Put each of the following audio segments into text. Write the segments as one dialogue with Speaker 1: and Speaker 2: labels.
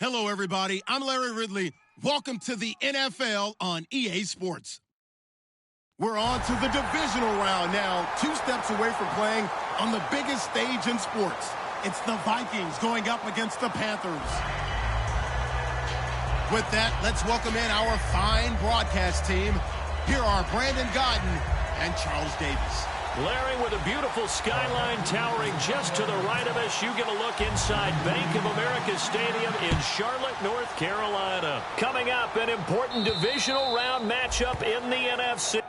Speaker 1: Hello, everybody. I'm Larry Ridley. Welcome to the NFL on EA Sports. We're on to the divisional round now, 2 steps away from playing on the biggest stage in sports. It's the Vikings going up against the Panthers. With that, let's welcome in our fine broadcast team. Here are Brandon Godden and Charles Davis.
Speaker 2: Larry, with a beautiful skyline towering just to the right of us, you get a look inside Bank of America Stadium in Charlotte, North Carolina. Coming up, an important divisional round matchup in the NFC.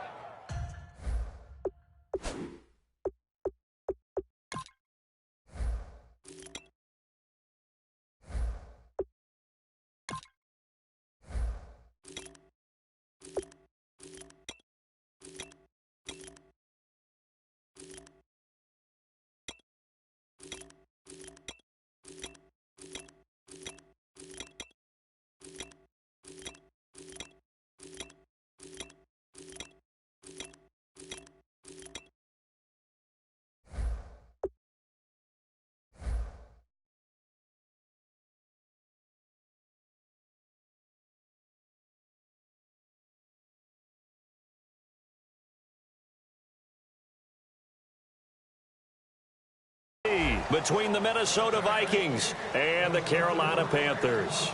Speaker 2: Between the Minnesota Vikings and the Carolina Panthers.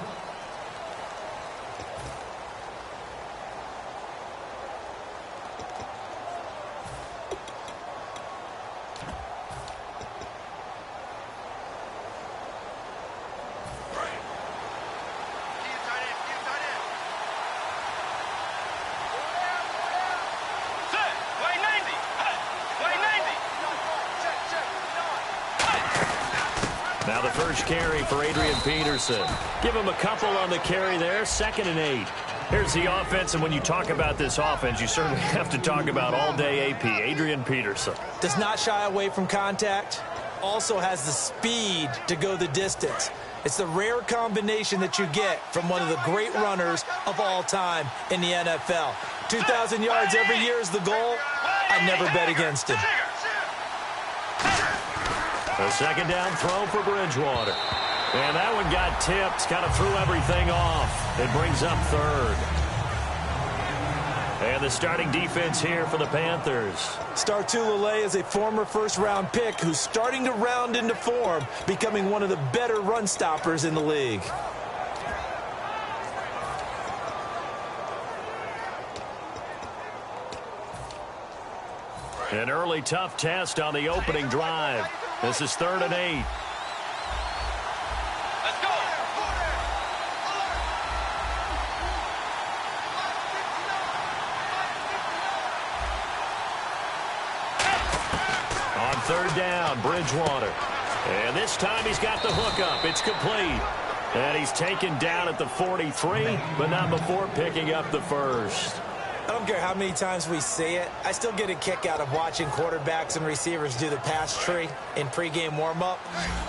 Speaker 2: Now the first carry for Adrian Peterson. Give him a couple on the carry there, 2nd and 8. Here's the offense, and when you talk about this offense, you certainly have to talk about all-day AP, Adrian Peterson.
Speaker 3: Does not shy away from contact, also has the speed to go the distance. It's the rare combination that you get from one of the great runners of all time in the NFL. 2,000 yards every year is the goal. I never bet against him.
Speaker 2: A second down throw for Bridgewater. And that one got tipped, kind of threw everything off. It brings up 3rd. And the starting defense here for the Panthers.
Speaker 3: Startulele is a former first-round pick who's starting to round into form, becoming one of the better run stoppers in the league.
Speaker 2: An early tough test on the opening drive. This is 3rd and 8.
Speaker 4: Let's go.
Speaker 2: On 3rd down, Bridgewater. And this time he's got the hook up. It's complete. And he's taken down at the 43, but not before picking up the first.
Speaker 3: I don't care how many times we see it. I still get a kick out of watching quarterbacks and receivers do the pass tree in pregame warm-up.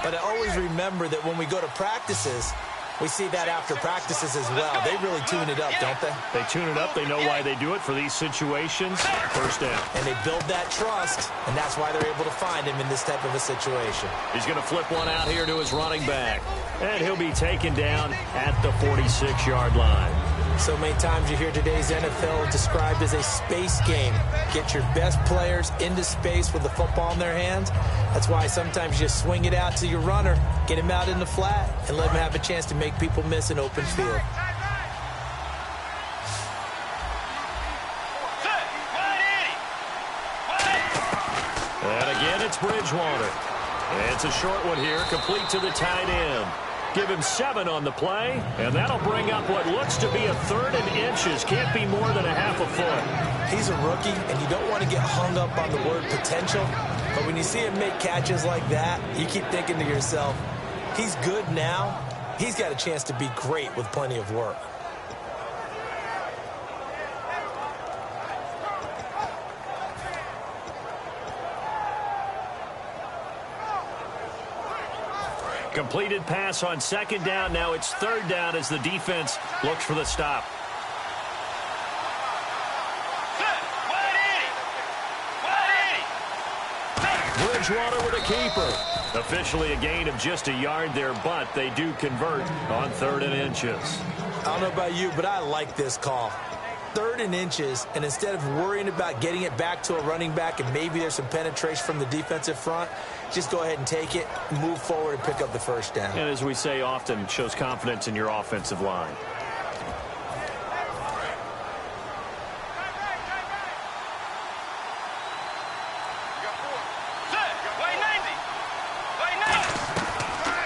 Speaker 3: But I always remember that when we go to practices, we see that after practices as well. They really tune it up, don't they?
Speaker 2: They tune it up. They know why they do it for these situations. First down.
Speaker 3: And they build that trust, and that's why they're able to find him in this type of a situation.
Speaker 2: He's going to flip one out here to his running back. And he'll be taken down at the 46-yard line.
Speaker 3: So many times you hear today's NFL described as a space game. Get your best players into space with the football in their hands. That's why sometimes you swing it out to your runner, get him out in the flat, and let him have a chance to make people miss an open field.
Speaker 2: And again, it's Bridgewater. And it's a short one here, complete to the tight end. Give him 7 on the play, and that'll bring up what looks to be a 3rd and inches. Can't be more than a half a foot.
Speaker 3: He's a rookie, and you don't want to get hung up on the word potential. But when you see him make catches like that, you keep thinking to yourself, he's good now. He's got a chance to be great with plenty of work.
Speaker 2: Completed pass on 2nd down. Now it's 3rd down as the defense looks for the stop. Bridgewater with a keeper. Officially a gain of just a yard there, but they do convert on 3rd and inches.
Speaker 3: I don't know about you, but I like this call. 3rd and inches, and instead of worrying about getting it back to a running back and maybe there's some penetration from the defensive front, just go ahead and take it, move forward, and pick up the first down.
Speaker 2: And as we say often, shows confidence in your offensive line.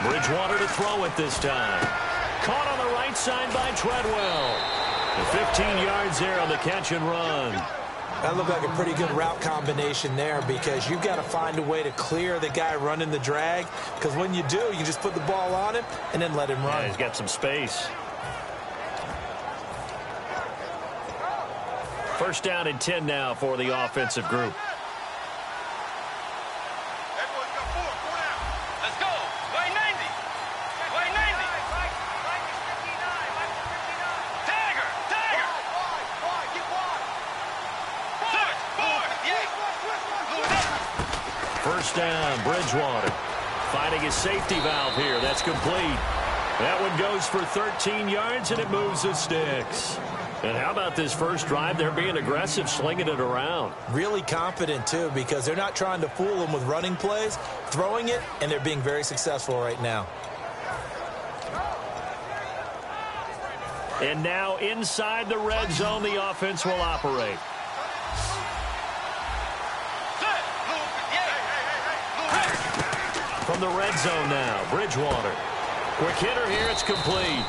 Speaker 2: Bridgewater to throw it this time. Caught on the right side by Treadwell. And 15 yards there on the catch and run.
Speaker 3: That looked like a pretty good route combination there because you've got to find a way to clear the guy running the drag, because when you do, you just put the ball on him and then let him run.
Speaker 2: Yeah, he's got some space. First down and 10 now for the offensive group. First down, Bridgewater. Finding his safety valve here. That's complete. That one goes for 13 yards, and it moves the sticks. And how about this first drive? They're being aggressive, slinging it around.
Speaker 3: Really confident, too, because they're not trying to fool them with running plays, throwing it, and they're being very successful right now.
Speaker 2: And now inside the red zone, the offense will operate. From the red zone now, Bridgewater. Quick hitter here, it's complete.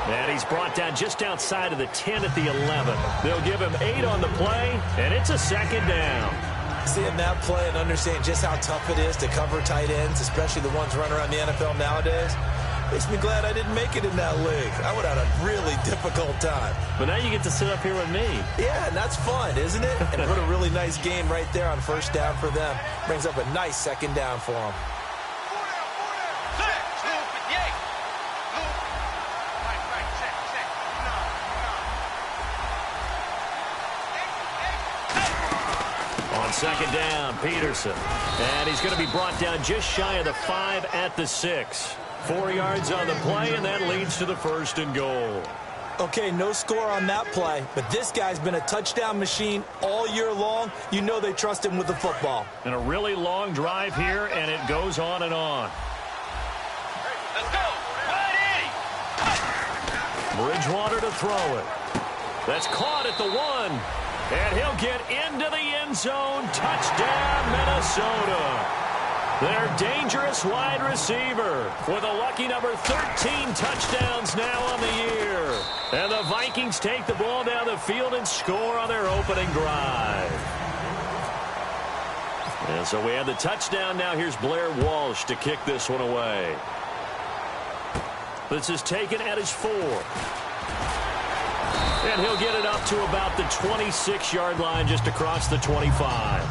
Speaker 2: And he's brought down just outside of the 10 at the 11. They'll give him 8 on the play, and it's a second down.
Speaker 3: Seeing that play and understanding just how tough it is to cover tight ends, especially the ones running around the NFL nowadays, makes me glad I didn't make it in that league. I would have had a really difficult time.
Speaker 2: But now you get to sit up here with me.
Speaker 3: Yeah, and that's fun, isn't it? And put a really nice game right there on first down for them. Brings up a nice second down for them.
Speaker 2: Second down, Peterson. And he's going to be brought down just shy of the 5 at the 6. 4 yards on the play, and that leads to the 1st and goal.
Speaker 3: Okay, no score on that play, but this guy's been a touchdown machine all year long. You know they trust him with the football.
Speaker 2: And a really long drive here, and it goes on and on.
Speaker 4: Let's go.
Speaker 2: Bridgewater to throw it. That's caught at the 1. And he'll get into the end zone. Touchdown, Minnesota. Their dangerous wide receiver with a lucky number 13 touchdowns now on the year. And the Vikings take the ball down the field and score on their opening drive. And so we have the touchdown. Now here's Blair Walsh to kick this one away. This is taken at his 4. And he'll get it up to about the 26-yard line, just across the 25.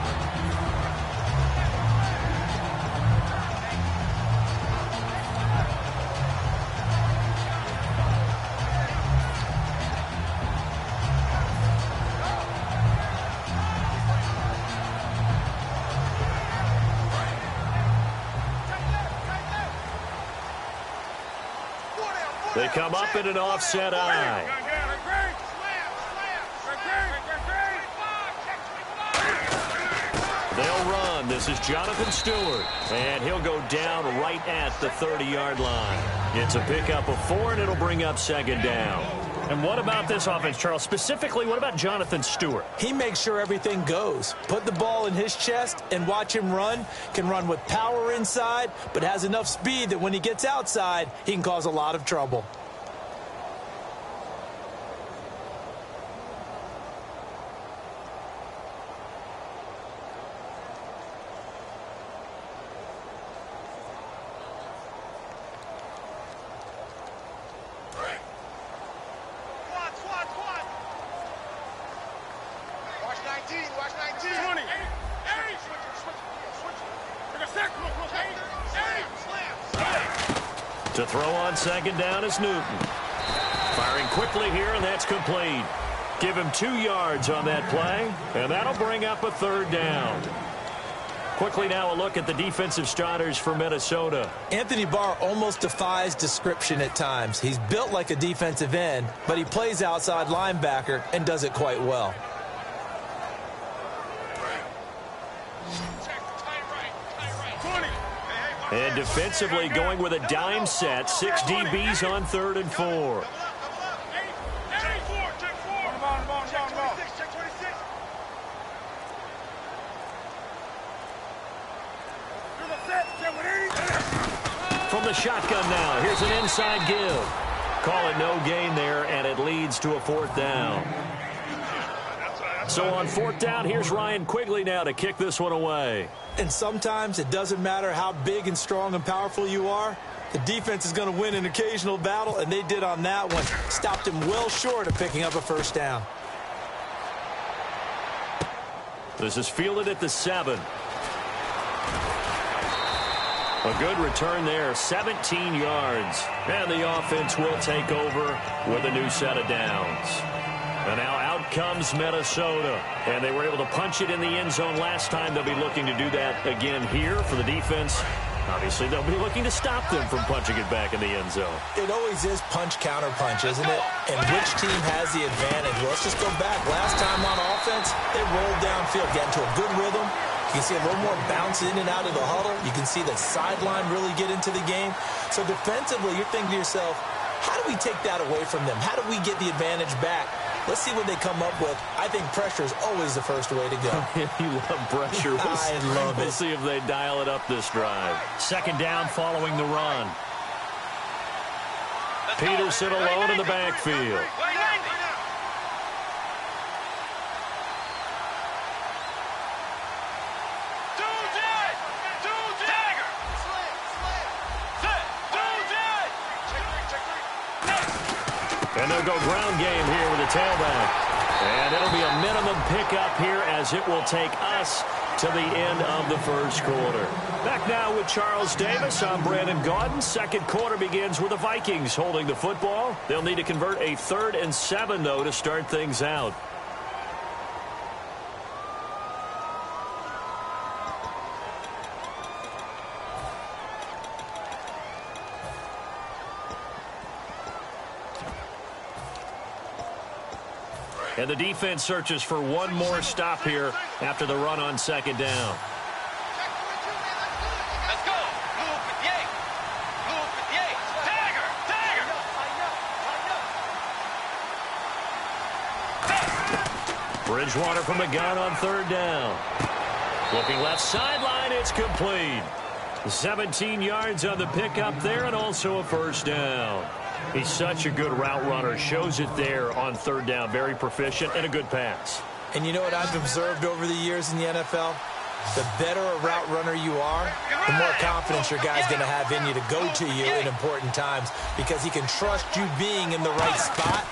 Speaker 2: They come up in an offset eye. They'll run. This is Jonathan Stewart. And he'll go down right at the 30-yard line. It's a pickup of 4, and it'll bring up second down. And what about this offense, Charles? Specifically, what about Jonathan Stewart?
Speaker 3: He makes sure everything goes. Put the ball in his chest and watch him run. Can run with power inside, but has enough speed that when he gets outside, he can cause a lot of trouble.
Speaker 2: To throw on second down is Newton. Firing quickly here, and that's complete. Give him 2 yards on that play, and that'll bring up a third down. Quickly now a look at the defensive starters for Minnesota.
Speaker 3: Anthony Barr almost defies description at times. He's built like a defensive end, but he plays outside linebacker and does it quite well.
Speaker 2: And defensively going with a dime set. 6 DBs on 3rd and 4. From the shotgun now, here's an inside give. Call it no gain there, and it leads to a 4th down. So on 4th down, here's Ryan Quigley now to kick this one away.
Speaker 3: And sometimes it doesn't matter how big and strong and powerful you are. The defense is going to win an occasional battle, and they did on that one. Stopped him well short of picking up a 1st down.
Speaker 2: This is fielded at the 7. A good return there, 17 yards. And the offense will take over with a new set of downs. And now out comes Minnesota. And they were able to punch it in the end zone last time. They'll be looking to do that again here for the defense. Obviously, they'll be looking to stop them from punching it back in the end zone.
Speaker 3: It always is punch-counter-punch, isn't it? And which team has the advantage? Well, let's just go back. Last time on offense, they rolled downfield, got into a good rhythm. You can see a little more bounce in and out of the huddle. You can see the sideline really get into the game. So defensively, you're thinking to yourself, how do we take that away from them? How do we get the advantage back? Let's see what they come up with. I think pressure is always the first way to go.
Speaker 2: You love pressure.
Speaker 3: I love it.
Speaker 2: We'll see if they dial it up this drive. 2nd down following the run. Peterson alone in the backfield. And they'll go ground game here with a tailback. And it'll be a minimum pickup here as it will take us to the end of the 1st quarter. Back now with Charles Davis. I'm Brandon Gaudin. 2nd quarter begins with the Vikings holding the football. They'll need to convert a 3rd and 7, though, to start things out. And the defense searches for one more stop here after the run on 2nd down.
Speaker 4: Let's go. Move with the 8. Move with the 8. Tagger. Tagger.
Speaker 2: Bridgewater from the gun on 3rd down. Looking left sideline, it's complete. 17 yards on the pickup there and also a 1st down. He's such a good route runner. Shows it there on 3rd down. Very proficient and a good pass.
Speaker 3: And you know what I've observed over the years in the NFL? The better a route runner you are, the more confidence your guy's going to have in you to go to you in important times because he can trust you being in the right spot,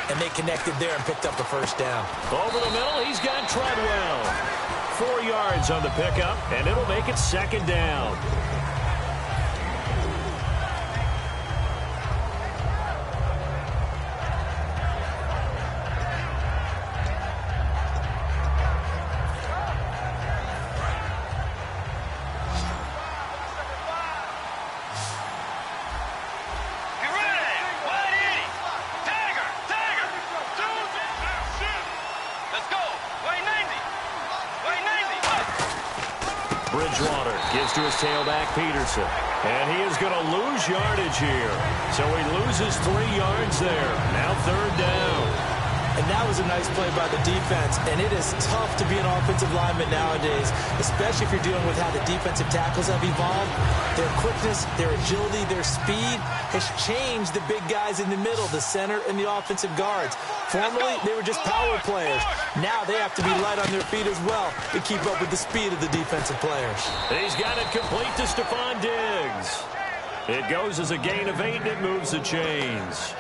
Speaker 3: and they connected there and picked up the 1st down.
Speaker 2: Over the middle, he's got Treadwell. 4 yards on the pickup, and it'll make it 2nd down. Bridgewater gives to his tailback, Peterson. And he is going to lose yardage here. So he loses 3 yards there. Now 3rd down.
Speaker 3: And that was a nice play by the defense. And it is tough to be an offensive lineman nowadays, especially if you're dealing with how the defensive tackles have evolved. Their quickness, their agility, their speed has changed the big guys in the middle, the center, and the offensive guards. Formerly, they were just power players. Now they have to be light on their feet as well to keep up with the speed of the defensive players.
Speaker 2: He's got it complete to Stephon Diggs. It goes as a gain of 8, and it moves the chains.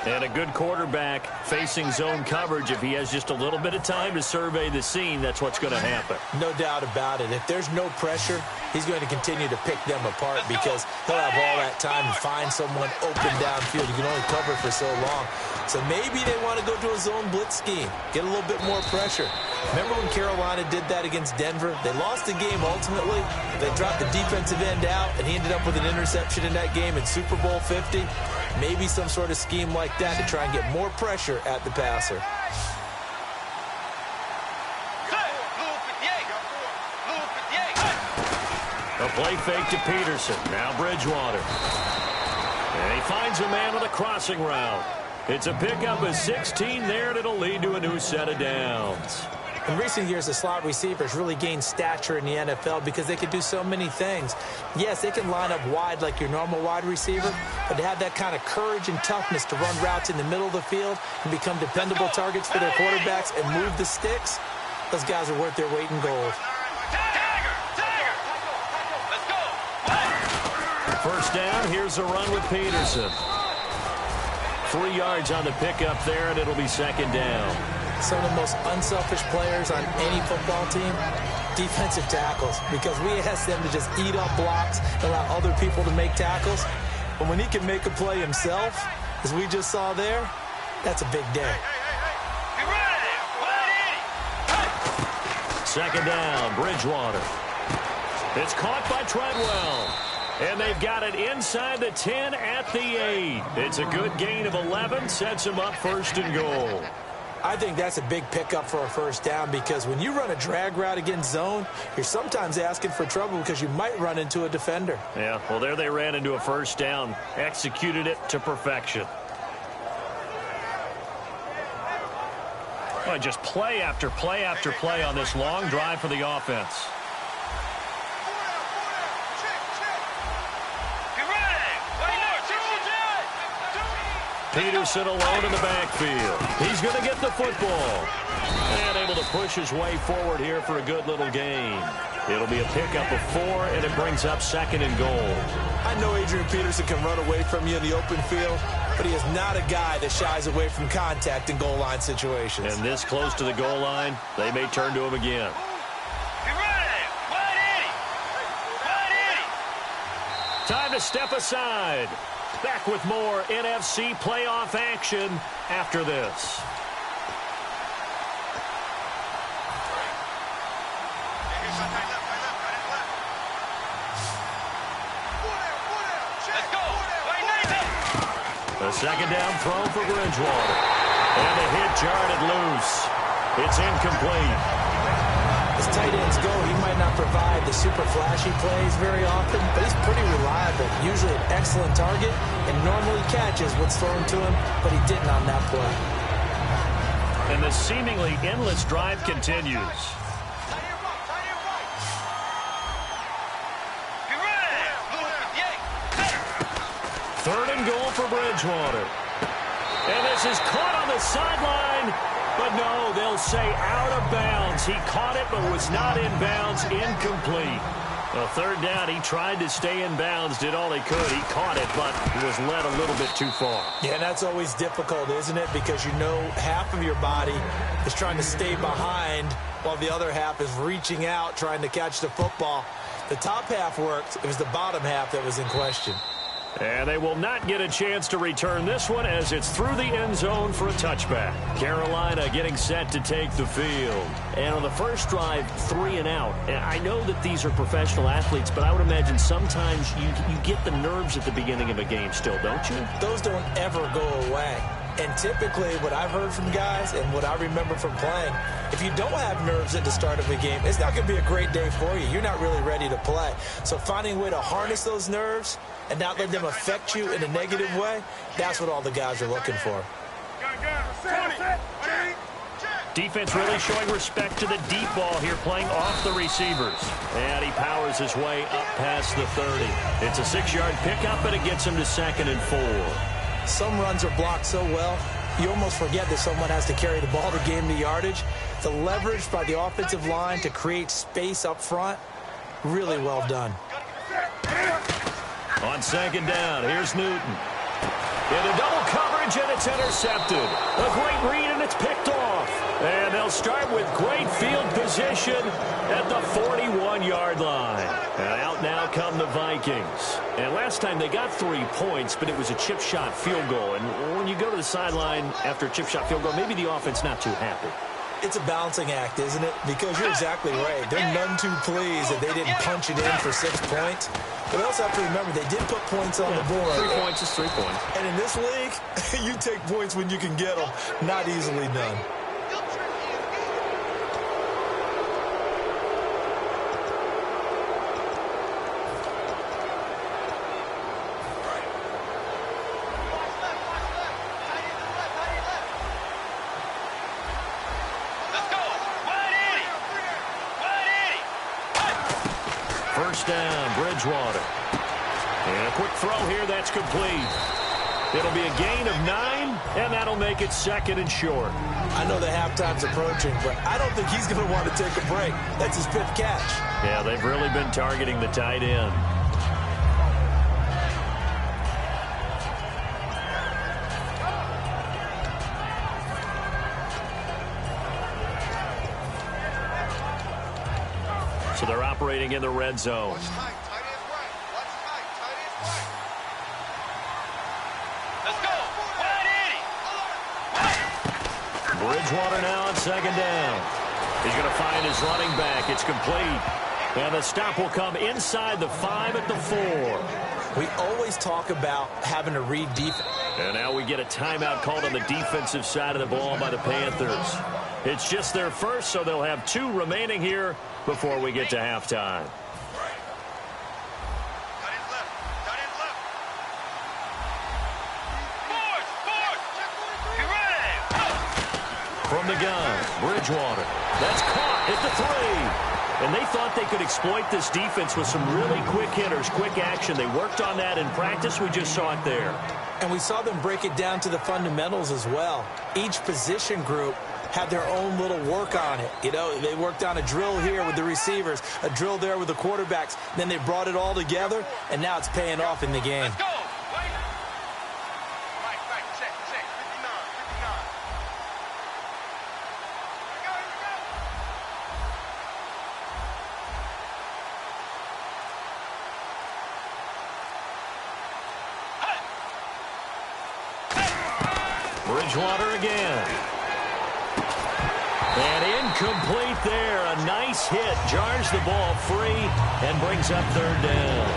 Speaker 2: And a good quarterback facing zone coverage, if he has just a little bit of time to survey the scene, that's what's going to happen.
Speaker 3: No doubt about it. If there's no pressure, he's going to continue to pick them apart because he'll have all that time to find someone open downfield. You can only cover for so long. So maybe they want to go to a zone blitz scheme, get a little bit more pressure. Remember when Carolina did that against Denver? They lost the game ultimately. They dropped the defensive end out, and he ended up with an interception in that game in Super Bowl 50. Maybe some sort of scheme like that to try and get more pressure at the passer.
Speaker 2: A play fake to Peterson. Now Bridgewater. And he finds a man with a crossing route. It's a pickup of 16 there, and it'll lead to a new set of downs.
Speaker 3: In recent years, the slot receivers really gained stature in the NFL because they could do so many things. Yes, they can line up wide like your normal wide receiver, but to have that kind of courage and toughness to run routes in the middle of the field and become dependable targets for their quarterbacks and move the sticks, those guys are worth their weight in gold.
Speaker 2: First down, here's a run with Peterson. 3 yards on the pickup there, and it'll be second down.
Speaker 3: Some of the most unselfish players on any football team, defensive tackles, because we ask them to just eat up blocks and allow other people to make tackles. But when he can make a play himself, as we just saw there, that's a big day.
Speaker 2: Second down, Bridgewater. It's caught by Treadwell. And they've got it inside the 10 at the 8. It's a good gain of 11, sets him up first and goal.
Speaker 3: I think that's a big pickup for a first down because when you run a drag route against zone, you're sometimes asking for trouble because you might run into a defender.
Speaker 2: Yeah, well, there they ran into a first down, executed it to perfection. Well, just play after play after play on this long drive for the offense. Peterson alone in the backfield. He's going to get the football. And able to push his way forward here for a good little gain. It'll be a pickup of 4, and it brings up second and goal.
Speaker 3: I know Adrian Peterson can run away from you in the open field, but he is not a guy that shies away from contact in goal line situations.
Speaker 2: And this close to the goal line, they may turn to him again. Time to step aside. Back with more NFC playoff action after this. A second down throw for Bridgewater. And the hit jarred it loose. It's incomplete.
Speaker 3: As tight ends go, he might not provide the super flashy plays very often, but he's pretty reliable. Usually an excellent target and normally catches what's thrown to him, but he didn't on that play.
Speaker 2: And the seemingly endless drive continues. Third and goal for Bridgewater. And this is caught on the sideline. But no, they'll say out of bounds. He caught it but was not in bounds. Incomplete. Well, third down, he tried to stay in bounds, did all he could. He caught it, but he was led a little bit too far.
Speaker 3: Yeah, that's always difficult, isn't it? Because you know half of your body is trying to stay behind while the other half is reaching out, trying to catch the football. The top half worked. It was the bottom half that was in question.
Speaker 2: And they will not get a chance to return this one as it's through the end zone for a touchback. Carolina getting set to take the field. And on the first drive, 3 and out. And I know that these are professional athletes, but I would imagine sometimes you get the nerves at the beginning of a game still, don't you?
Speaker 3: Those don't ever go away. And typically what I've heard from guys and what I remember from playing, if you don't have nerves at the start of a game, it's not going to be a great day for you. You're not really ready to play. So finding a way to harness those nerves and not let them affect you in a negative way, that's what all the guys are looking for.
Speaker 2: Defense really showing respect to the deep ball here, playing off the receivers. And he powers his way up past the 30. It's a 6-yard pickup, and it gets him to 2nd and 4.
Speaker 3: Some runs are blocked so well, you almost forget that someone has to carry the ball to gain the yardage. The leverage by the offensive line to create space up front, really well done.
Speaker 2: On second down, here's Newton. Into double coverage. coverage, and it's intercepted. A great read, and it's picked off. And they'll start with great field position at the 41-yard line. And out now come the Vikings. And last time they got 3 points, but it was a chip shot field goal. And when you go to the sideline after a chip shot field goal, maybe the offense not too happy.
Speaker 3: It's a balancing act, isn't it? Because you're exactly right. They're none too pleased that they didn't punch it in for 6 points. But they also have to remember they did put points on the board.
Speaker 2: 3 points is 3 points.
Speaker 3: And in this league, you take points when you can get them. Not easily done.
Speaker 2: First down, Bridgewater. And a quick throw here, that's complete. It'll be a gain of 9, and that'll make it 2nd and short.
Speaker 3: I know the halftime's approaching, but I don't think he's going to want to take a break. That's his 5th catch.
Speaker 2: Yeah, they've really been targeting the tight end. So they're operating in the red zone.
Speaker 4: Watch tight, tight end right. Watch tight, tight end right. Let's go. Wide 80.
Speaker 2: Bridgewater now on 2nd down. He's going to find his running back. It's complete. And the stop will come inside the 5 at the 4.
Speaker 3: We always talk about having to read defense.
Speaker 2: And now we get a timeout called on the defensive side of the ball by the Panthers. It's just their first, so they'll have 2 remaining here before we get to halftime.
Speaker 4: Tight end left. Tight end left. Forward. Be ready.
Speaker 2: From the gun, Bridgewater. That's caught at the 3. And they thought they could exploit this defense with some really quick hitters, quick action. They worked on that in practice. We just saw it there.
Speaker 3: And we saw them break it down to the fundamentals as well. Each position group had their own little work on it. You know, they worked on a drill here with the receivers, a drill there with the quarterbacks. Then they brought it all together, and now it's paying off in the game.
Speaker 4: Let's go. Right. Check. 59. Here we go.
Speaker 2: Bridgewater again. And incomplete there. A nice hit. Jars the ball free and brings up 3rd down.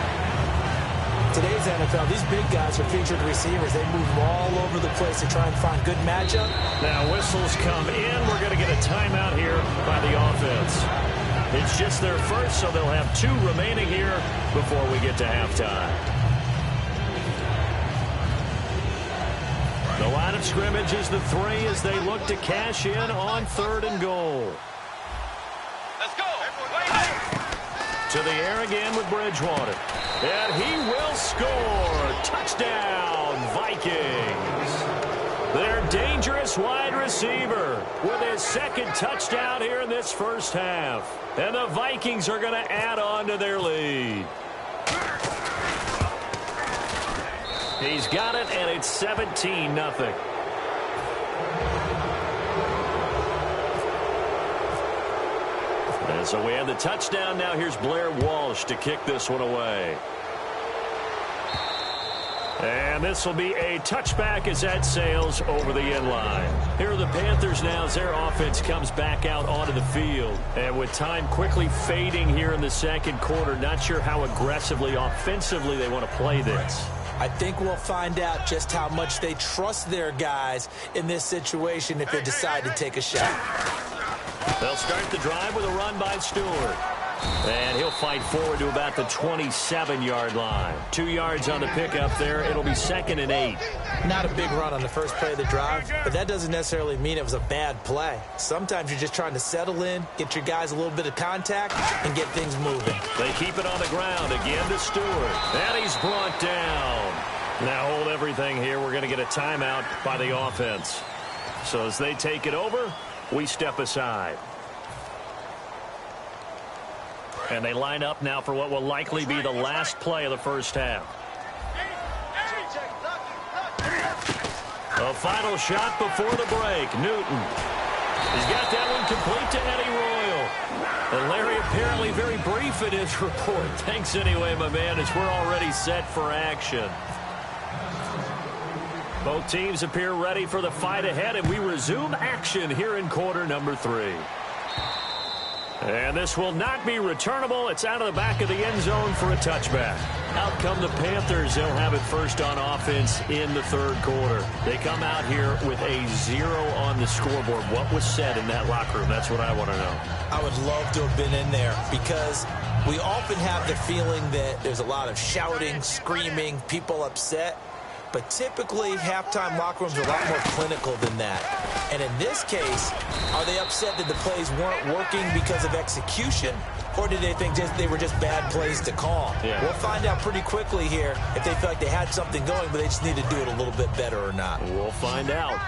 Speaker 3: Today's NFL, these big guys are featured receivers. They move all over the place to try and find good matchup.
Speaker 2: Now whistles come in. We're going to get a timeout here by the offense. It's just their first, so they'll have 2 remaining here before we get to halftime. The line of scrimmage is the 3 as they look to cash in on 3rd and goal.
Speaker 4: Let's go.
Speaker 2: To the air again with Bridgewater. And he will score. Touchdown, Vikings. Their dangerous wide receiver with his 2nd touchdown here in this first half. And the Vikings are going to add on to their lead. He's got it, and it's 17-0. And so we have the touchdown. Now here's Blair Walsh to kick this one away. And this will be a touchback as that sails over the end line. Here are the Panthers now as their offense comes back out onto the field. And with time quickly fading here in the 2nd quarter, not sure how aggressively, offensively they want to play this.
Speaker 3: I think we'll find out just how much they trust their guys in this situation if they decide to take a shot.
Speaker 2: They'll start the drive with a run by Stewart. And he'll fight forward to about the 27-yard line. 2 yards on the pickup there. It'll be 2nd and 8.
Speaker 3: Not a big run on the first play of the drive, but that doesn't necessarily mean it was a bad play. Sometimes you're just trying to settle in, get your guys a little bit of contact, and get things moving.
Speaker 2: They keep it on the ground again to Stewart. And he's brought down. Now hold everything here. We're going to get a timeout by the offense. So as they take it over, we step aside. And they line up now for what will likely be the last play of the first half. A final shot before the break. Newton. He's got that one complete to Eddie Royal. And Larry apparently very brief in his report. Thanks anyway, my man, as we're already set for action. Both teams appear ready for the fight ahead, and we resume action here in quarter number 3. And this will not be returnable. It's out of the back of the end zone for a touchback. Out come the Panthers. They'll have it first on offense in the third quarter. They come out here with a 0 on the scoreboard. What was said in that locker room? That's what I want to know.
Speaker 3: I would love to have been in there because we often have the feeling that there's a lot of shouting, screaming, people upset. But typically, halftime locker rooms are a lot more clinical than that. And in this case, are they upset that the plays weren't working because of execution? Or did they think they were just bad plays to call?
Speaker 2: Yeah.
Speaker 3: We'll find out pretty quickly here if they feel like they had something going, but they just need to do it a little bit better or not.
Speaker 2: We'll find out.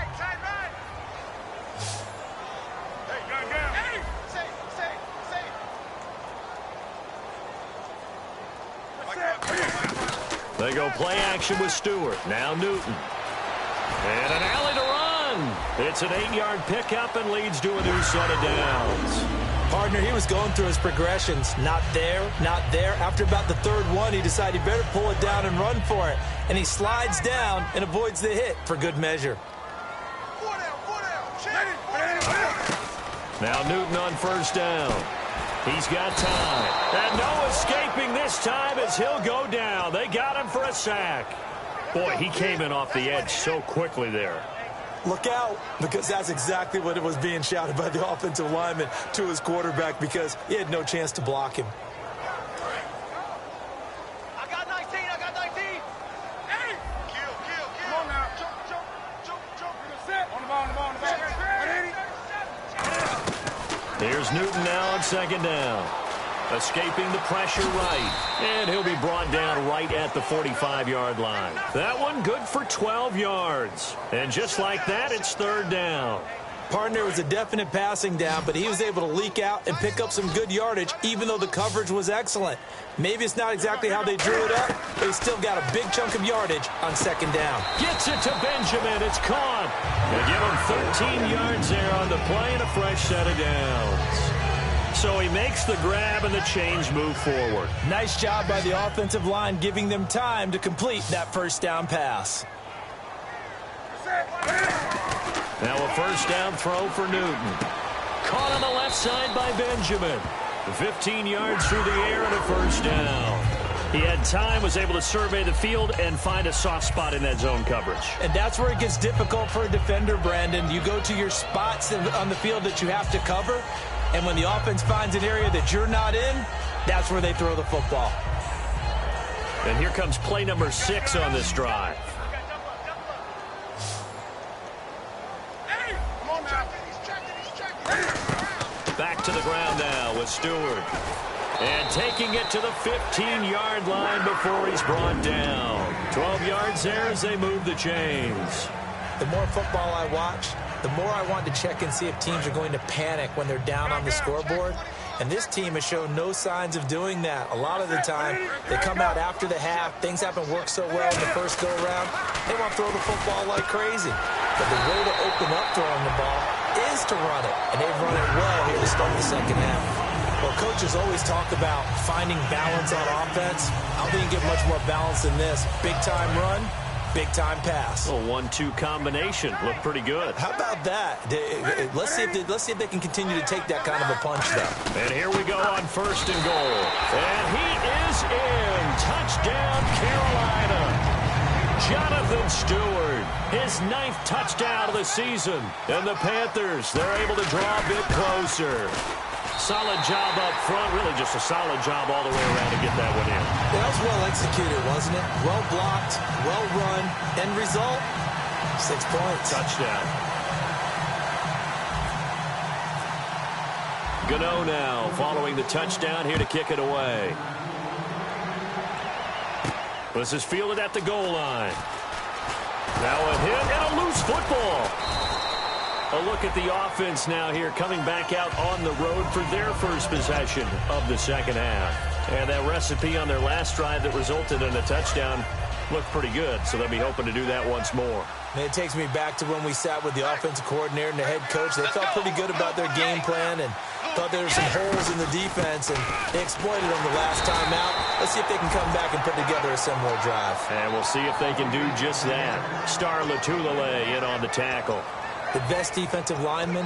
Speaker 2: They go play action with Stewart. Now Newton. And an alley to run. It's an 8-yard pickup and leads to a new set of downs.
Speaker 3: Partner, he was going through his progressions. Not there, not there. After about the third one, he decided he better pull it down and run for it. And he slides down and avoids the hit for good measure.
Speaker 2: Now Newton on first down. He's got time. And no escaping this time as he'll go down. They got him for a sack. Boy, he came in off the edge so quickly there.
Speaker 3: Look out, because that's exactly what it was being shouted by the offensive lineman to his quarterback because he had no chance to block him.
Speaker 4: I got 19, I got 19. Hey! Kill. Come on now. Jump. Set. On the ball.
Speaker 2: Here's Newton now on second down. Escaping the pressure right. And he'll be brought down right at the 45-yard line. That one good for 12 yards. And just like that, it's third down.
Speaker 3: Partner, was a definite passing down, but he was able to leak out and pick up some good yardage, even though the coverage was excellent. Maybe it's not exactly how they drew it up, but he still got a big chunk of yardage on second down.
Speaker 2: Gets it to Benjamin. It's caught. They give him 13 yards there on the play and a fresh set of downs. So he makes the grab and the chains move forward.
Speaker 3: Nice job by the offensive line giving them time to complete that first down pass.
Speaker 2: Now a first down throw for Newton. Caught on the left side by Benjamin. 15 yards through the air and a first down. He had time, was able to survey the field and find a soft spot in that zone coverage.
Speaker 3: And that's where it gets difficult for a defender, Brandon. You go to your spots on the field that you have to cover, and when the offense finds an area that you're not in, that's where they throw the football.
Speaker 2: And here comes play number 6 on this drive. Back to the ground now with Stewart. And taking it to the 15-yard line before he's brought down. 12 yards there as they move the chains.
Speaker 3: The more football I watch, the more I want to check and see if teams are going to panic when they're down on the scoreboard. And this team has shown no signs of doing that. A lot of the time, they come out after the half. Things haven't worked so well in the first go-around. They want to throw the football like crazy. But the way to open up throwing the ball is to run it. And they've run it well here to start the second half. Well, coaches always talk about finding balance on offense. I don't think you get much more balance than this. Big-time run, big-time pass.
Speaker 2: A 1-2 combination. Looked pretty good.
Speaker 3: How about that? Let's see if they can continue to take that kind of a punch, though.
Speaker 2: And here we go on first and goal. And he is in. Touchdown, Carolina. Jonathan Stewart, his 9th touchdown of the season. And the Panthers, they're able to draw a bit closer. Solid job up front. Really just a solid job all the way around to get that one in.
Speaker 3: That was well executed, wasn't it? Well blocked, well run. End result, 6 points.
Speaker 2: Touchdown. Gano now following the touchdown here to kick it away. This is fielded at the goal line. Now a hit and a loose football. A look at the offense now here coming back out on the road for their first possession of the second half. And that recipe on their last drive that resulted in a touchdown looked pretty good, so they'll be hoping to do that once more.
Speaker 3: And it takes me back to when we sat with the offensive coordinator and the head coach. They felt pretty good about their game plan and thought there were some holes in the defense, and they exploited them the last time out. Let's see if they can come back and put together a similar drive.
Speaker 2: And we'll see if they can do just that. Star Latulele in on the tackle.
Speaker 3: The best defensive linemen,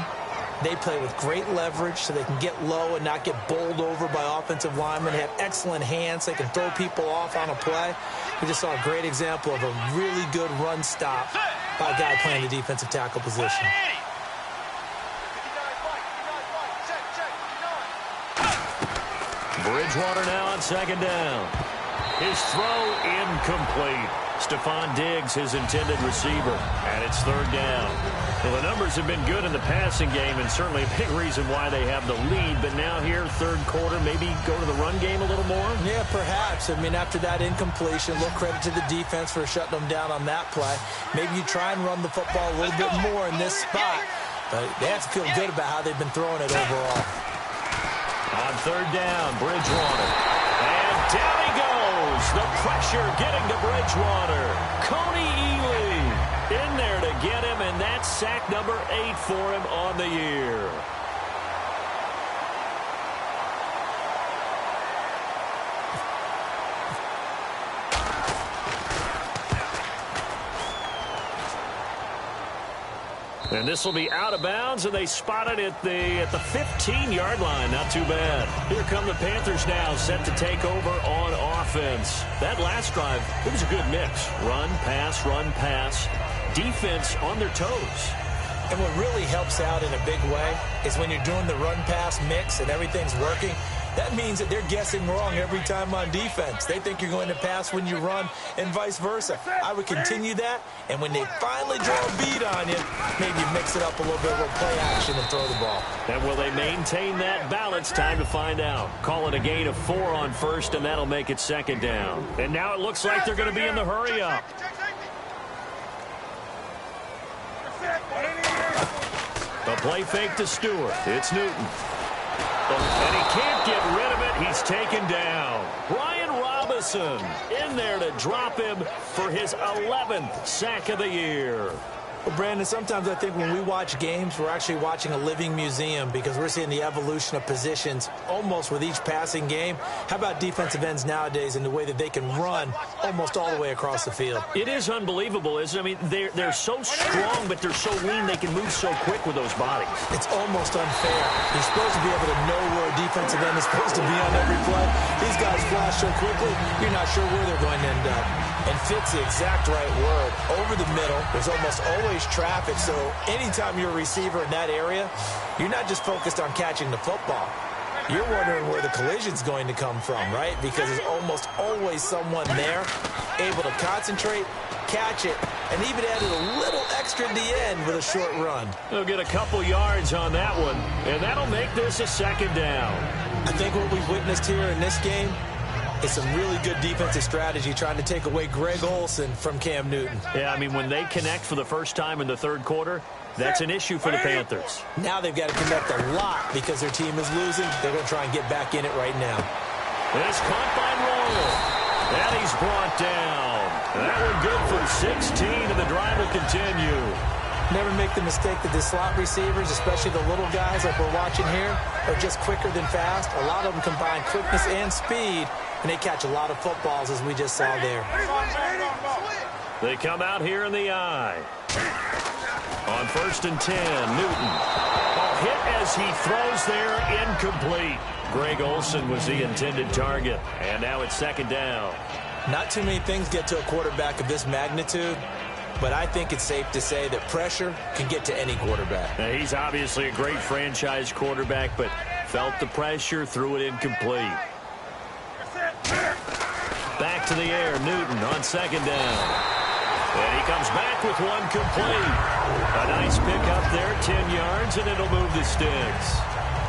Speaker 3: they play with great leverage so they can get low and not get bowled over by offensive linemen. They have excellent hands. They can throw people off on a play. We just saw a great example of a really good run stop by a guy playing the defensive tackle position.
Speaker 2: Bridgewater now on second down. His throw incomplete. Stephon Diggs, his intended receiver, and it's third down. Well, the numbers have been good in the passing game, and certainly a big reason why they have the lead. But now here, third quarter, maybe go to the run game a little more?
Speaker 3: Yeah, perhaps. I mean, after that incompletion, a little credit to the defense for shutting them down on that play. Maybe you try and run the football a little bit more in this spot. But they have to feel good about how they've been throwing it overall.
Speaker 2: On third down, Bridgewater. And down he goes. The pressure getting to Bridgewater. Coney Ely in there to get him, and that's sack number 8 for him on the year. And this will be out of bounds, and they spot it at the 15-yard line. Not too bad. Here come the Panthers now, set to take over on offense. That last drive, it was a good mix. Run, pass, defense on their toes.
Speaker 3: And what really helps out in a big way is when you're doing the run-pass mix and everything's working, that means that they're guessing wrong every time on defense. They think you're going to pass when you run and vice versa. I would continue that, and when they finally draw a beat on you, maybe you mix it up a little bit with play action and throw the ball.
Speaker 2: And will they maintain that balance? Time to find out. Call it a gain of 4 on first, and that'll make it second down. And now it looks like they're going to be in the hurry-up. A play fake to Stewart. It's Newton. And he can't get rid of it. He's taken down. Brian Robinson in there to drop him for his 11th sack of the year.
Speaker 3: Well, Brandon, sometimes I think when we watch games, we're actually watching a living museum because we're seeing the evolution of positions almost with each passing game. How about defensive ends nowadays and the way that they can run almost all the way across the field?
Speaker 2: It is unbelievable, isn't it? I mean, they're so strong, but they're so lean they can move so quick with those bodies.
Speaker 3: It's almost unfair. You're supposed to be able to know where a defensive end is supposed to be on every play. These guys flash so quickly, you're not sure where they're going to end up. And fit's the exact right word. Over the middle, there's almost always traffic, so anytime you're a receiver in that area, you're not just focused on catching the football. You're wondering where the collision's going to come from, right? Because there's almost always someone there able to concentrate, catch it, and even added a little extra at the end with a short run.
Speaker 2: They'll get a couple yards on that one, and that'll make this a second down.
Speaker 3: I think what we've witnessed here in this game is some really good defensive strategy trying to take away Greg Olsen from Cam Newton.
Speaker 2: Yeah, I mean, when they connect for the first time in the third quarter, that's an issue for the Panthers.
Speaker 3: Now they've got to connect a lot because their team is losing. They're going to try and get back in it right now.
Speaker 2: It's caught by Roll. And he's brought down. That one good for 16, and the drive will continue.
Speaker 3: Never make the mistake that the slot receivers, especially the little guys like we're watching here, are just quicker than fast. A lot of them combine quickness and speed, and they catch a lot of footballs, as we just saw there.
Speaker 2: They come out here in the eye. On 1st and 10, Newton. A hit as he throws there, incomplete. Greg Olsen was the intended target, and now it's second down.
Speaker 3: Not too many things get to a quarterback of this magnitude, but I think it's safe to say that pressure can get to any quarterback.
Speaker 2: Now, he's obviously a great franchise quarterback, but felt the pressure, threw it incomplete. Back to the air, Newton on second down. And he comes back with one complete. A nice pick up there, 10 yards, and it'll move the sticks.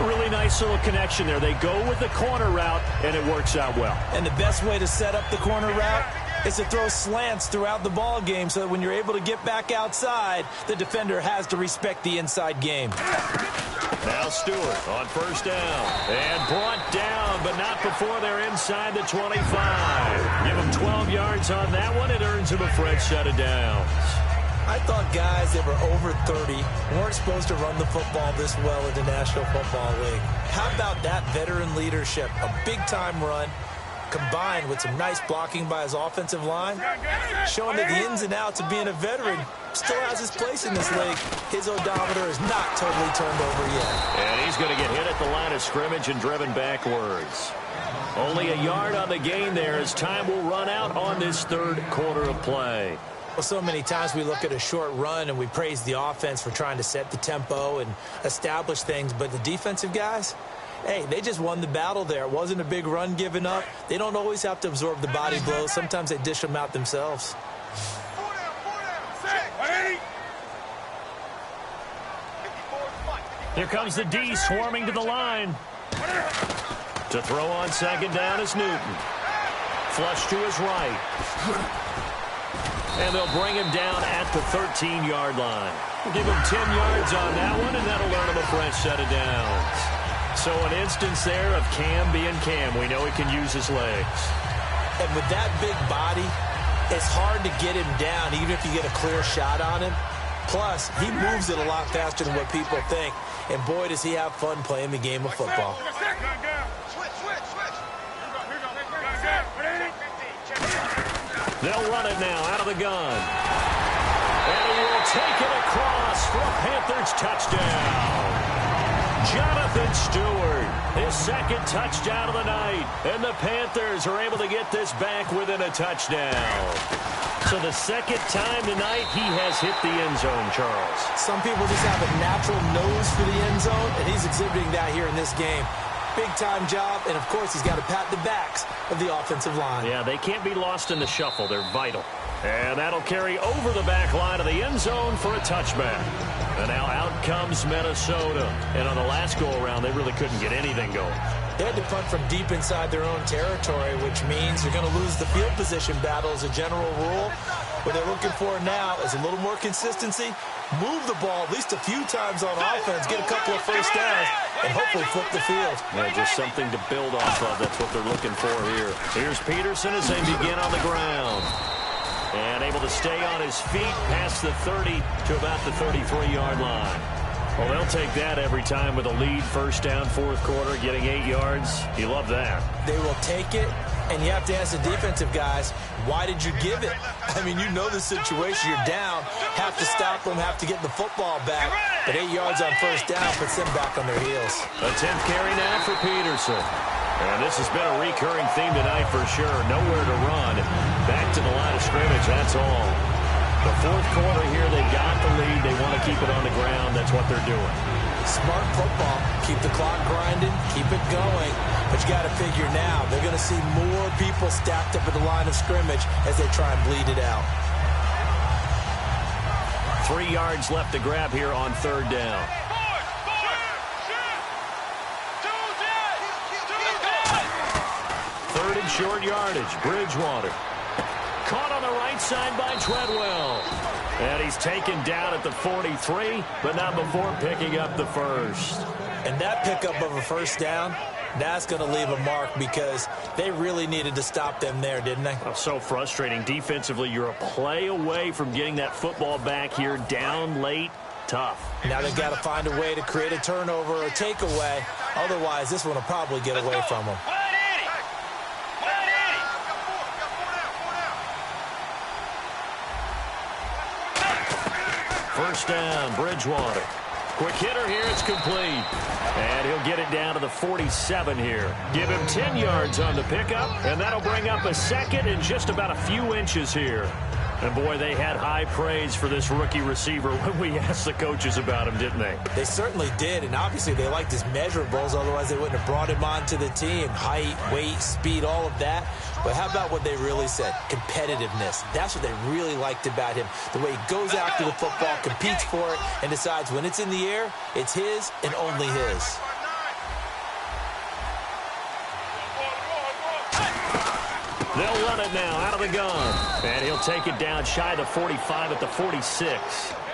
Speaker 2: Really nice little connection there. They go with the corner route, and it works out well.
Speaker 3: And the best way to set up the corner route is to throw slants throughout the ball game so that when you're able to get back outside, the defender has to respect the inside game.
Speaker 2: Now Stewart on 1st down and brought down but not before they're inside the 25. Give them 12 yards on that one. It earns them a fresh set of downs.
Speaker 3: I thought guys that were over 30 weren't supposed to run the football this well in the National Football League. How about that veteran leadership? A big-time run combined with some nice blocking by his offensive line, showing that the ins and outs of being a veteran still has his place in this league. His odometer is not totally turned over yet.
Speaker 2: And he's going to get hit at the line of scrimmage and driven backwards. Only a yard on the gain there as time will run out on this third quarter of play.
Speaker 3: Well, so many times we look at a short run and we praise the offense for trying to set the tempo and establish things, but the defensive guys, hey, they just won the battle there. It wasn't a big run given up. They don't always have to absorb the body blows. Sometimes they dish them out themselves.
Speaker 2: Here comes the D swarming to the line. To throw on second down is Newton. Flush to his right. And they'll bring him down at the 13-yard line. Give him 10 yards on that one, and that'll earn him a fresh set of downs. So an instance there of Cam being Cam. We know he can use his legs.
Speaker 3: And with that big body, it's hard to get him down, even if you get a clear shot on him. Plus, he moves it a lot faster than what people think. And boy, does he have fun playing the game of football.
Speaker 2: They'll run it now out of the gun. And he will take it across for a Panthers touchdown. Jonathan Stewart, his second touchdown of the night. And the Panthers are able to get this back within a touchdown. So the second time tonight he has hit the end zone, Charles.
Speaker 3: Some people just have a natural nose for the end zone, and he's exhibiting that here in this game. Big-time job, and, of course, he's got to pat the backs of the offensive line.
Speaker 2: Yeah, they can't be lost in the shuffle. They're vital. And that'll carry over the back line of the end zone for a touchback. And now out comes Minnesota. And on the last go-around, they really couldn't get anything going.
Speaker 3: They had to punt from deep inside their own territory, which means you're going to lose the field position battle as a general rule. What they're looking for now is a little more consistency, move the ball at least a few times on offense, get a couple of first downs, and hopefully flip the field.
Speaker 2: Yeah, just something to build off of. That's what they're looking for here. Here's Peterson as they begin on the ground. And able to stay on his feet past the 30 to about the 33-yard line. Well, they'll take that every time with a lead, first down, fourth quarter, getting 8 yards. You love that.
Speaker 3: They will take it, and you have to ask the defensive guys, why did you give it? I mean, you know the situation. You're down, have to stop them, have to get the football back. But 8 yards on first down puts them back on their heels.
Speaker 2: A 10th carry now for Peterson. And this has been a recurring theme tonight for sure. Nowhere to run. Back to the line of scrimmage, that's all. The fourth quarter here, they got the lead. They want to keep it on the ground. That's what they're doing.
Speaker 3: Smart football. Keep the clock grinding. Keep it going. But you got to figure now, they're going to see more people stacked up at the line of scrimmage as they try and bleed it out.
Speaker 2: 3 yards left to grab here on third down. Third and short yardage. Bridgewater. Caught on the right side by Treadwell. And he's taken down at the 43, but not before picking up the first.
Speaker 3: And that pickup of a first down, that's going to leave a mark because they really needed to stop them there, didn't they?
Speaker 2: Oh, so frustrating. Defensively, you're a play away from getting that football back here down late. Tough.
Speaker 3: Now they've got to find a way to create a turnover or a takeaway. Otherwise, this one will probably get away from them.
Speaker 2: First down, Bridgewater. Quick hitter here, it's complete. And he'll get it down to the 47 here. Give him 10 yards on the pickup, and that'll bring up a second and just about a few inches here. And, boy, they had high praise for this rookie receiver when we asked the coaches about him, didn't they?
Speaker 3: They certainly did, and obviously they liked his measurables, otherwise they wouldn't have brought him onto the team. Height, weight, speed, all of that. But how about what they really said? Competitiveness. That's what they really liked about him. The way he goes after the football, competes for it, and decides when it's in the air, it's his and only his.
Speaker 2: They'll run it now out of the gun. And he'll take it down shy of the 45 at the 46.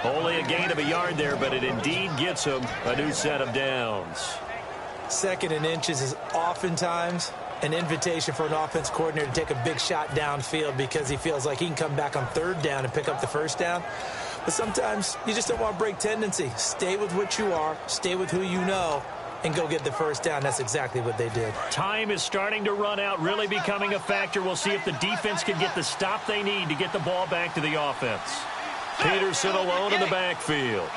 Speaker 2: Only a gain of a yard there, but it indeed gets him a new set of downs.
Speaker 3: Second and inches is oftentimes an invitation for an offense coordinator to take a big shot downfield because he feels like he can come back on third down and pick up the first down. But sometimes you just don't want to break tendency. Stay with what you are, stay with who you know, and go get the first down. That's exactly what they did.
Speaker 2: Time is starting to run out, really becoming a factor. We'll see if the defense can get the stop they need to get the ball back to the offense. Peterson alone in the backfield.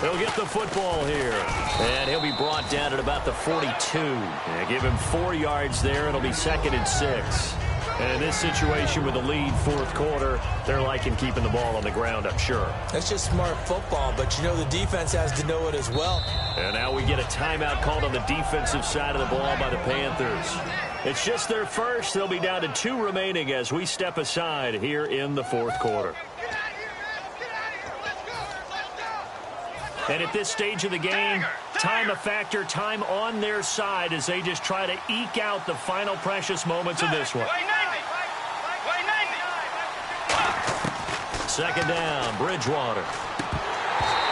Speaker 2: He'll get the football here. And he'll be brought down at about the 42. Yeah, give him 4 yards there. It'll be 2nd and 6. And in this situation with the lead, fourth quarter, they're liking keeping the ball on the ground, I'm sure.
Speaker 3: That's just smart football, but you know the defense has to know it as well.
Speaker 2: And now we get a timeout called on the defensive side of the ball by the Panthers. It's just their first. They'll be down to 2 remaining as we step aside here in the fourth quarter. And at this stage of the game, time a factor, time on their side as they just try to eke out the final precious moments of this one. Second down, Bridgewater.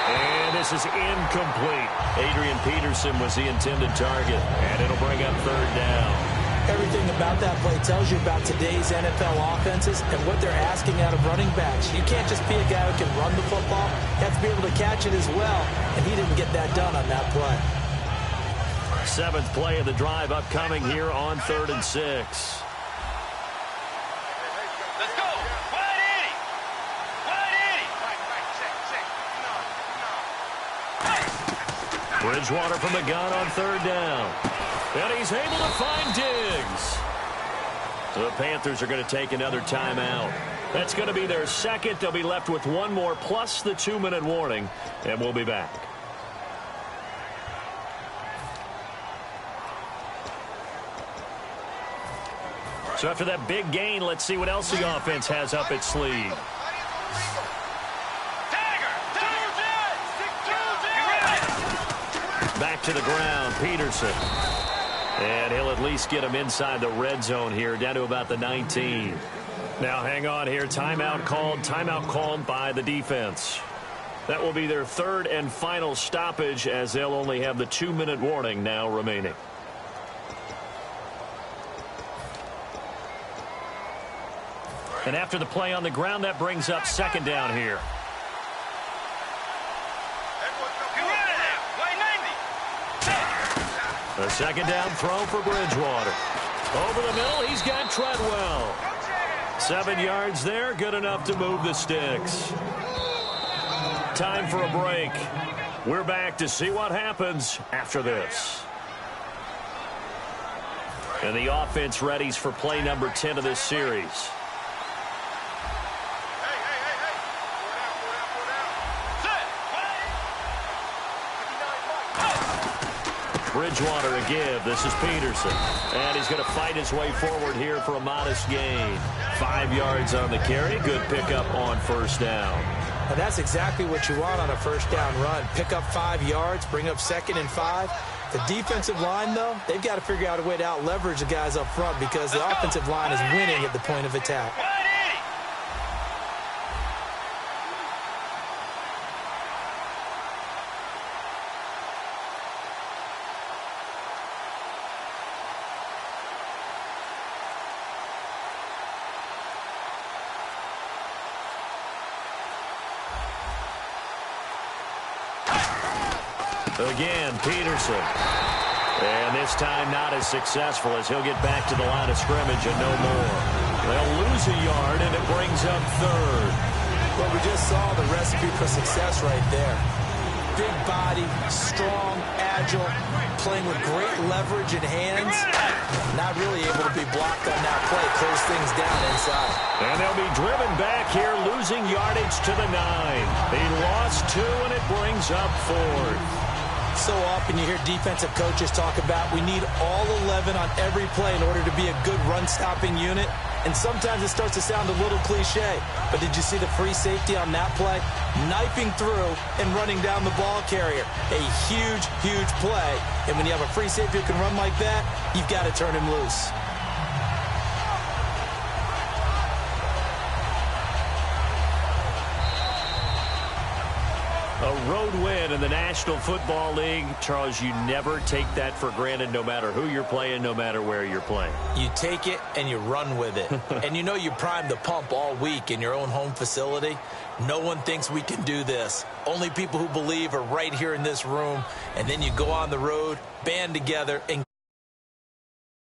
Speaker 2: And this is incomplete. Adrian Peterson was the intended target, and it'll bring up third down.
Speaker 3: Everything about that play tells you about today's NFL offenses and what they're asking out of running backs. You can't just be a guy who can run the football. You have to be able to catch it as well, and he didn't get that done on that play.
Speaker 2: 7th play of the drive upcoming here on 3rd and 6.
Speaker 4: Let's go. Wide Eddie.
Speaker 2: Bridgewater from the gun on 3rd down. And he's able to find Diggs. The Panthers are going to take another timeout. That's going to be their second. They'll be left with 1 more plus the 2-minute warning, and we'll be back. So after that big gain, let's see what else the offense has up its sleeve. Back to the ground, Peterson. And he'll at least get him inside the red zone here, down to about the 19. Now hang on here, timeout called by the defense. That will be their 3rd and final stoppage as they'll only have the 2-minute warning now remaining. And after the play on the ground, that brings up 2nd down here. A 2nd down throw for Bridgewater. Over the middle, he's got Treadwell. 7 yards there, good enough to move the sticks. Time for a break. We're back to see what happens after this. And the offense readies for play number 10 of this series. Bridgewater a give. This is Peterson. And he's going to fight his way forward here for a modest gain. 5 yards on the carry. Good pickup on 1st down.
Speaker 3: And that's exactly what you want on a 1st down run. Pick up 5 yards, bring up 2nd and 5. The defensive line, though, they've got to figure out a way to out-leverage the guys up front because the offensive line is winning at the point of attack.
Speaker 2: Again, Peterson. And this time not as successful as he'll get back to the line of scrimmage and no more. They'll lose a yard, and it brings up 3rd.
Speaker 3: Well, we just saw the recipe for success right there. Big body, strong, agile, playing with great leverage in hands. Not really able to be blocked on that play. Close things down inside.
Speaker 2: And they'll be driven back here, losing yardage to the 9. They lost 2, and it brings up 4th.
Speaker 3: So often you hear defensive coaches talk about we need all 11 on every play in order to be a good run-stopping unit. And sometimes it starts to sound a little cliche. But did you see the free safety on that play? Knifing through and running down the ball carrier. A huge, huge play. And when you have a free safety who can run like that, you've got to turn him loose.
Speaker 2: A road win in the National Football League. Charles, you never take that for granted no matter who you're playing, no matter where you're playing.
Speaker 3: You take it and you run with it. And you know you primed the pump all week in your own home facility. No one thinks we can do this. Only people who believe are right here in this room. And then you go on the road, band together, and